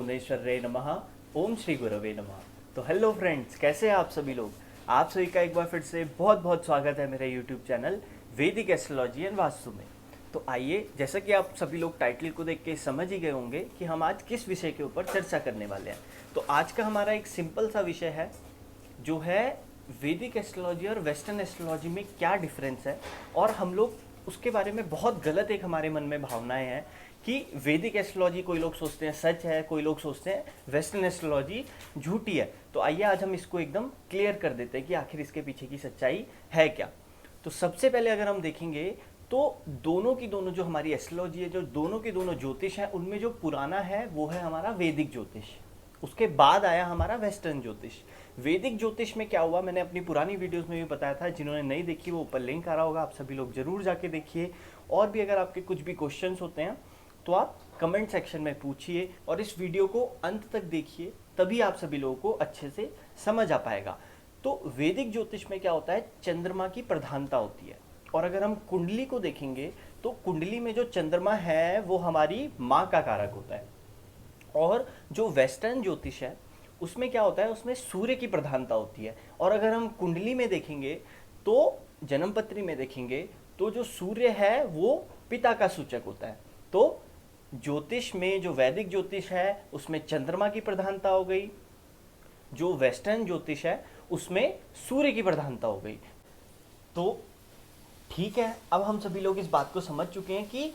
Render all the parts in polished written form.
मुनेश्वरये नमः। ओम श्री गुरवे नमः। तो हेलो फ्रेंड्स, कैसे हैं आप सभी लोग। आप सभी का एक बार फिर से बहुत बहुत स्वागत है मेरे यूट्यूब चैनल वैदिक एस्ट्रोलॉजी एंड वास्तु में। तो आइए, जैसा कि आप सभी लोग टाइटल को देख के समझ ही गए होंगे कि हम आज किस विषय के ऊपर चर्चा करने वाले हैं। तो आज का हमारा एक सिंपल सा विषय है, जो है वैदिक एस्ट्रोलॉजी और वेस्टर्न एस्ट्रोलॉजी में क्या डिफरेंस है। और हम लोग उसके बारे में बहुत गलत एक हमारे मन में भावनाएं हैं कि वैदिक एस्ट्रोलॉजी कोई लोग सोचते हैं सच है, कोई लोग सोचते हैं वेस्टर्न एस्ट्रोलॉजी झूठी है। तो आइए आज हम इसको एकदम क्लियर कर देते हैं कि आखिर इसके पीछे की सच्चाई है क्या। तो सबसे पहले अगर हम देखेंगे तो दोनों की दोनों जो हमारी एस्ट्रोलॉजी है, जो दोनों की दोनों ज्योतिष है, उनमें जो पुराना है वो है हमारा वैदिक ज्योतिष। उसके बाद आया हमारा वेस्टर्न ज्योतिष। वैदिक ज्योतिष में क्या हुआ, मैंने अपनी पुरानी वीडियोस में भी बताया था। जिन्होंने नहीं देखी वो ऊपर लिंक आ रहा होगा, आप सभी लोग जरूर जाके देखिए। और भी अगर आपके कुछ भी क्वेश्चंस होते हैं तो आप कमेंट सेक्शन में पूछिए और इस वीडियो को अंत तक देखिए, तभी आप सभी लोगों को अच्छे से समझ आ पाएगा। तो वैदिक ज्योतिष में क्या होता है, चंद्रमा की प्रधानता होती है। और अगर हम कुंडली को देखेंगे तो कुंडली में जो चंद्रमा है वो हमारी माँ का कारक होता है। और जो वेस्टर्न ज्योतिष है उसमें क्या होता है, उसमें सूर्य की प्रधानता होती है। और अगर हम कुंडली में देखेंगे तो जन्मपत्री में देखेंगे तो जो सूर्य है वो पिता का सूचक होता है। तो ज्योतिष में जो वैदिक ज्योतिष है उसमें चंद्रमा की प्रधानता हो गई, जो वेस्टर्न ज्योतिष है उसमें सूर्य की प्रधानता हो गई। तो ठीक है, अब हम सभी लोग इस बात को समझ चुके हैं कि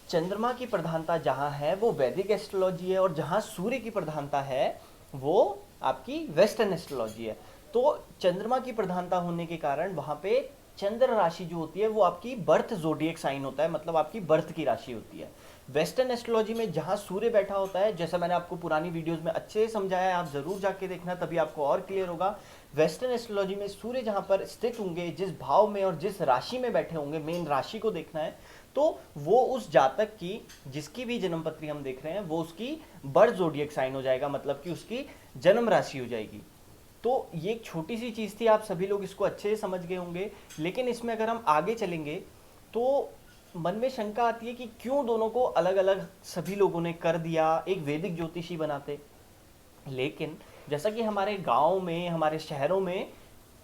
चंद्रमा की प्रधानता जहां है वो वैदिक एस्ट्रोलॉजी है, और जहां सूर्य की प्रधानता है वो आपकी वेस्टर्न एस्ट्रोलॉजी है। तो चंद्रमा की प्रधानता होने के कारण वहां पे चंद्र राशि जो होती है वो आपकी बर्थ जोडिएक साइन होता है, मतलब आपकी बर्थ की राशि होती है। वेस्टर्न एस्ट्रोलॉजी में जहां सूर्य बैठा होता है, जैसा मैंने आपको पुरानी वीडियोस में अच्छे से समझाया है, आप जरूर जाके देखना, तभी आपको और क्लियर होगा। वेस्टर्न एस्ट्रोलॉजी में सूर्य जहां पर स्थित होंगे, जिस भाव में और जिस राशि में बैठे होंगे, मेन राशि को देखना है, तो वो उस जातक की, जिसकी भी जन्मपत्री हम देख रहे हैं, वो उसकी बर्थ जोडिएक साइन हो जाएगा, मतलब कि उसकी जन्म राशि हो जाएगी। तो ये एक छोटी सी चीज थी, आप सभी लोग इसको अच्छे से समझ गए होंगे। लेकिन इसमें अगर हम आगे चलेंगे तो मन में शंका आती है कि क्यों दोनों को अलग अलग सभी लोगों ने कर दिया, एक वैदिक ज्योतिषी बनाते। लेकिन जैसा कि हमारे गांव में, हमारे शहरों में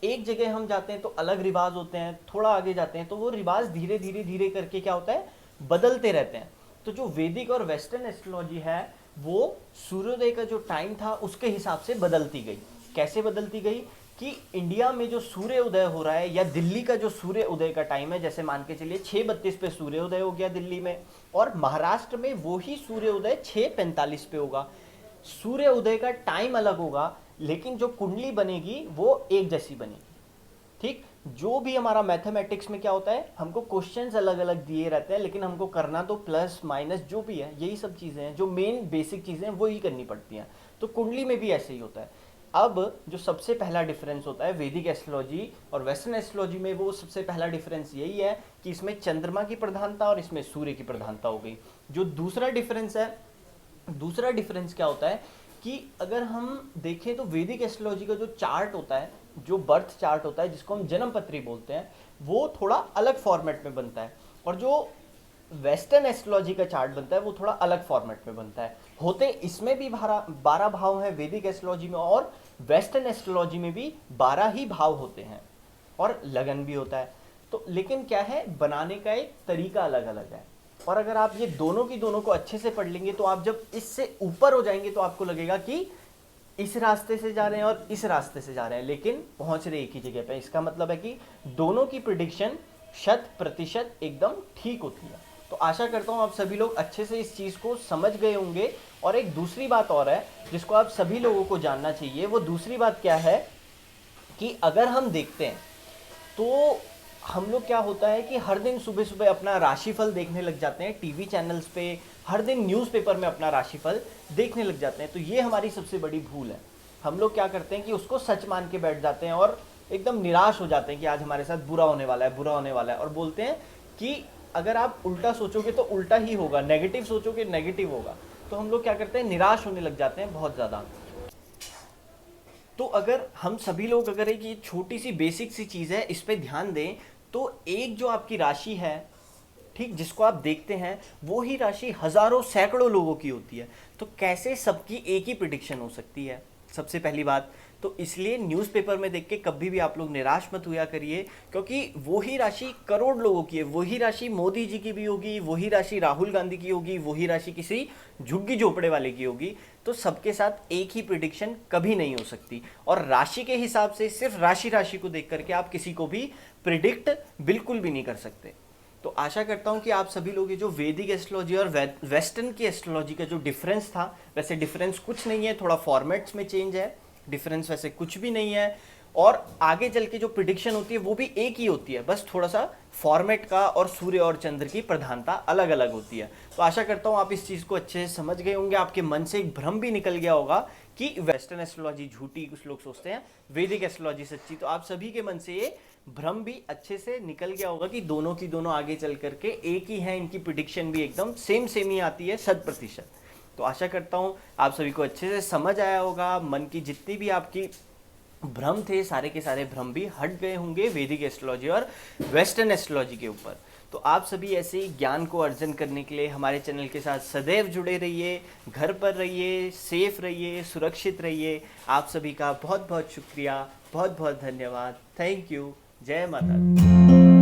एक जगह हम जाते हैं तो अलग रिवाज होते हैं, थोड़ा आगे जाते हैं तो वो रिवाज धीरे धीरे धीरे करके क्या होता है, बदलते रहते हैं। तो जो वैदिक और वेस्टर्न एस्ट्रोलॉजी है वो सूर्योदय का जो टाइम था उसके हिसाब से बदलती गई। कैसे बदलती गई कि इंडिया में जो सूर्य उदय हो रहा है, या दिल्ली का जो सूर्य उदय का टाइम है, जैसे मान के चलिए 6:32 पे सूर्य उदय हो गया दिल्ली में, और महाराष्ट्र में वही सूर्य उदय 6:45 पे होगा। सूर्य उदय का टाइम अलग होगा, लेकिन जो कुंडली बनेगी वो एक जैसी बनेगी। ठीक, जो भी हमारा मैथमेटिक्स में क्या होता है, हमको क्वेश्चंस अलग अलग दिए रहते हैं, लेकिन हमको करना तो प्लस माइनस जो भी है यही सब चीजें हैं, जो मेन बेसिक चीजें हैं वो ही करनी पड़ती हैं। तो कुंडली में भी ऐसे ही होता है। अब जो सबसे पहला डिफरेंस होता है वैदिक एस्ट्रोलॉजी और वेस्टर्न एस्ट्रोलॉजी में, वो सबसे पहला डिफरेंस यही है कि इसमें चंद्रमा की प्रधानता और इसमें सूर्य की प्रधानता हो गई। जो दूसरा डिफरेंस है, दूसरा डिफरेंस क्या होता है कि अगर हम देखें तो वैदिक एस्ट्रोलॉजी का जो चार्ट होता है, जो बर्थ चार्ट होता है, जिसको हम जन्मपत्री बोलते हैं, वो थोड़ा अलग फॉर्मेट में बनता है। और जो वेस्टर्न एस्ट्रोलॉजी का चार्ट बनता है वो थोड़ा अलग फॉर्मेट में बनता है। होते इसमें भी 12 भाव हैं वैदिक एस्ट्रोलॉजी में, और वेस्टर्न एस्ट्रोलॉजी में भी 12 ही भाव होते हैं, और लगन भी होता है। तो लेकिन क्या है, बनाने का एक तरीका अलग अलग है। और अगर आप ये दोनों की दोनों को अच्छे से पढ़ लेंगे तो आप जब इससे ऊपर हो जाएंगे तो आपको लगेगा कि इस रास्ते से जा रहे हैं और इस रास्ते से जा रहे हैं, लेकिन पहुंच रहे एक ही जगह पे। इसका मतलब है कि दोनों की प्रिडिक्शन 100% एकदम ठीक होती है। तो आशा करता हूं आप सभी लोग अच्छे से इस चीज को समझ गए होंगे। और एक दूसरी बात और है जिसको आप सभी लोगों को जानना चाहिए, वो दूसरी बात क्या है कि अगर हम देखते हैं तो हम लोग, क्या होता है कि हर दिन सुबह सुबह अपना राशिफल देखने लग जाते हैं टीवी चैनल्स पे, हर दिन न्यूज़पेपर में अपना राशिफल देखने लग जाते हैं। तो ये हमारी सबसे बड़ी भूल है। हम लोग क्या करते हैं कि उसको सच मान के बैठ जाते हैं और एकदम निराश हो जाते हैं कि आज हमारे साथ बुरा होने वाला है, बुरा होने वाला है, और बोलते हैं कि अगर आप उल्टा सोचोगे तो उल्टा ही होगा, नेगेटिव सोचोगे नेगेटिव होगा। तो हम लोग क्या करते हैं, निराश होने लग जाते हैं बहुत ज़्यादा। तो अगर हम सभी लोग अगर एक ये छोटी सी बेसिक सी चीज़ है इस पे ध्यान दें, तो एक जो आपकी राशि है ठीक, जिसको आप देखते हैं वो ही राशि हजारों सैकड़ों लोगों की होती है। तो कैसे सबकी एक ही प्रिडिक्शन हो सकती है, सबसे पहली बात। तो इसलिए न्यूज़पेपर में देख के कभी भी आप लोग निराश मत हुआ करिए, क्योंकि वही राशि करोड़ लोगों की है, वही राशि मोदी जी की भी होगी, वही राशि राहुल गांधी की होगी, वही राशि किसी झुग्गी झोपड़े वाले की होगी। तो सबके साथ एक ही प्रिडिक्शन कभी नहीं हो सकती। और राशि के हिसाब से, सिर्फ राशि को देख करके आप किसी को भी प्रिडिक्ट बिल्कुल भी नहीं कर सकते। तो आशा करता हूं कि आप सभी लोग ये जो वैदिक एस्ट्रोलॉजी और वेस्टर्न की एस्ट्रोलॉजी का जो डिफरेंस था, वैसे डिफरेंस कुछ नहीं है, थोड़ा फॉर्मेट्स में चेंज है, डिफरेंस वैसे कुछ भी नहीं है। और आगे चल के जो प्रिडिक्शन होती है वो भी एक ही होती है, बस थोड़ा सा फॉर्मेट का और सूर्य और चंद्र की प्रधानता अलग अलग होती है। तो आशा करता हूँ आप इस चीज़ को अच्छे से समझ गए होंगे, आपके मन से एक भ्रम भी निकल गया होगा कि वेस्टर्न एस्ट्रोलॉजी झूठी, कुछ लोग सोचते हैं वैदिक एस्ट्रोलॉजी सच्ची। तो आप सभी के मन से ये भ्रम भी अच्छे से निकल गया होगा कि दोनों की दोनों आगे चल करके एक ही है, इनकी प्रिडिक्शन भी एकदम सेम ही आती है 100%। तो आशा करता हूँ आप सभी को अच्छे से समझ आया होगा, मन की जितनी भी आपकी भ्रम थे सारे के सारे भ्रम भी हट गए होंगे वैदिक एस्ट्रोलॉजी और वेस्टर्न एस्ट्रोलॉजी के ऊपर। तो आप सभी ऐसे ही ज्ञान को अर्जन करने के लिए हमारे चैनल के साथ सदैव जुड़े रहिए, घर पर रहिए, सेफ रहिए, सुरक्षित रहिए। आप सभी का बहुत बहुत शुक्रिया, बहुत बहुत धन्यवाद। Thank you. जय माता दी।